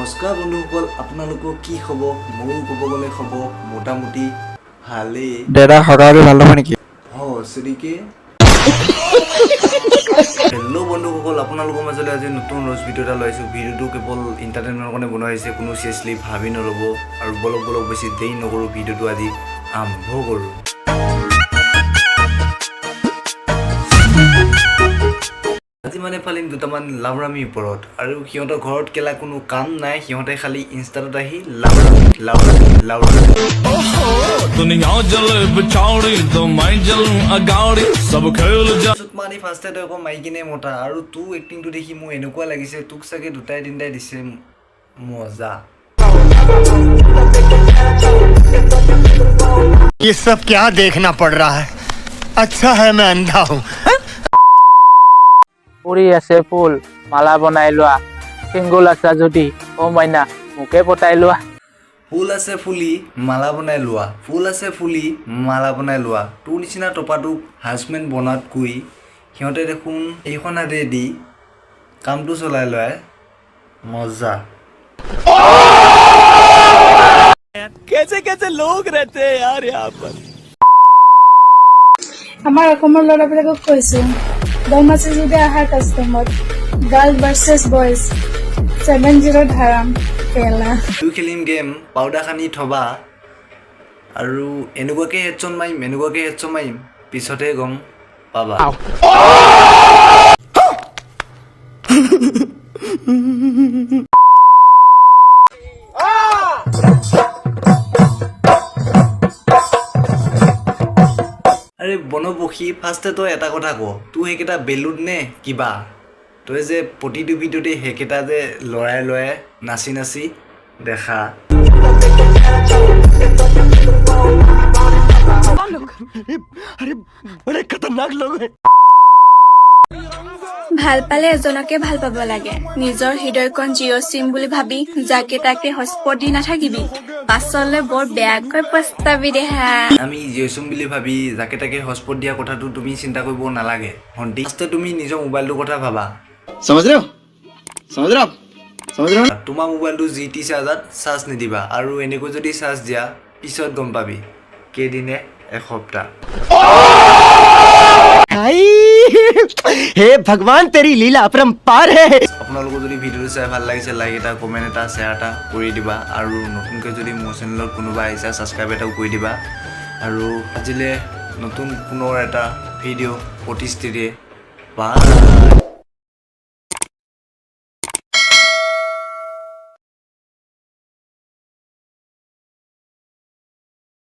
নমস্কাৰ বন্ধুসকল, আপোনালোকৰ কি খবৰ? মোৰ ক'ব গ'লে খবৰ মোটামুটি ভালেই। দাদা সদায় ভাল নহয় নেকি? চিৰিকে হেল্ল' বন্ধুসকল, আপোনালোকৰ মাজলৈ আজি নতুন ৰজ ভিডিঅ' এটা লৈছোঁ। ভিডিঅ'টো কেৱল ইণ্টাৰটেইনমেণ্টৰ কাৰণে বনোৱা হৈছে, কোনো চিৰিয়াছলি ভাবি নল'ব। আৰু বলক বেছি দেৰি নকৰোঁ, ভিডিঅ'টো আজি আৰম্ভ কৰোঁ। আজি মানে ফালিম দুটামান লাউৰামিৰ ওপৰত, আৰু সিহঁতৰ ঘৰত কেলা কোনো কাম নাই, সিহঁতে খালি ইনষ্টাত আহি ফাৰ্ষ্টে আকৌ মাইকিনে মতা। আৰু তোৰ এক্টিংটো দেখি মোৰ এনেকুৱা লাগিছে তোক চাগে দুটাই তিনিটাই দিছে মজা। ये सब क्या देखना पड़ रहा है? अच्छा है मैं अंधा हूँ। ফুৰি আছে ফুল মালা বনাই লোৱা, সিংগুল আছা যদি অ মাইনা মোকে পতাই লোৱা। ফুল আছে ফুলি মালা বনাই লোৱা, ফুল আছে ফুলি মালা বনাই লোৱা। তোৰ নিচিনা টপাটোক হাজবেণ্ড বনাতকৈ সিহঁতে দেখোন এইখন হাতে দি কামটো চলাই লয়, মজা। कैसे कैसे लोग रहते हैं यार यहाँ पर। আমাৰ অসমৰ ল'ৰাবিলাকক কৈছো, দম আছে যদি আহা কাষ্টমত, গাৰ্ল ভাৰ্চেছ বয়জ 70 ধাৰাম খেলা। তোৰ খেলিম গেম পাউডাৰ সানি থবা, আৰু এনেকুৱাকৈ হেডশ্বট মাৰিম পিছতহে গম পাবা। আৰে বনপক্ষী, ফাৰ্ষ্টে তই এটা কথা ক, তোৰ সেইকেইটা বেলুন নে কিবা? তই যে প্ৰতিটো ভিডিঅ'তে সেইকেইটা যে লৰাই নাচি দেখা। बड़े खतरनाक लोग हैं। ভাল পালে এজনকে ভাল পাব লাগে, নিজৰ হৃদয়খন জিঅ' চিম বুলি ভাবি যাকে তাকে হটস্পট দি নাথাকিবি, পাছলৈ বৰ বেয়াকৈ পস্তাবি দেহা। আমি জিঅ' চিম বুলি ভাবি যাকে তাকে হটস্পট দিয়া কথাটো তুমি চিন্তা কৰিব নালাগে ভণ্টি। ফাৰ্ষ্টে তুমি নিজৰ মোবাইলটোৰ কথা ভাবা। समझ रहे हो? তোমাৰ মোবাইলটো GT চাৰ্জাৰত চাৰ্জ নিদিবা, আৰু এনেকৈ যদি চাৰ্জ দিয়া পিছত গম পাবি কেইদিনে এসপ্তাহ। हे भगवान तेरी लीला अपरंपार है। আপোনালোকৰ যদি ভিডিঅ'টো চাই ভাল লাগিছে, লাইক এটা, কমেণ্ট এটা, শ্বেয়াৰ এটা কৰি দিবা, আৰু নতুনকৈ যদি মোৰ চেনেলত কোনোবা আহিছে ছাবস্ক্ৰাইব এটাও কৰি দিবা। আৰু আজিলৈ নতুন পুনৰ এটা ভিডিঅ' প্ৰতিষ্ঠিতিৰে বাই।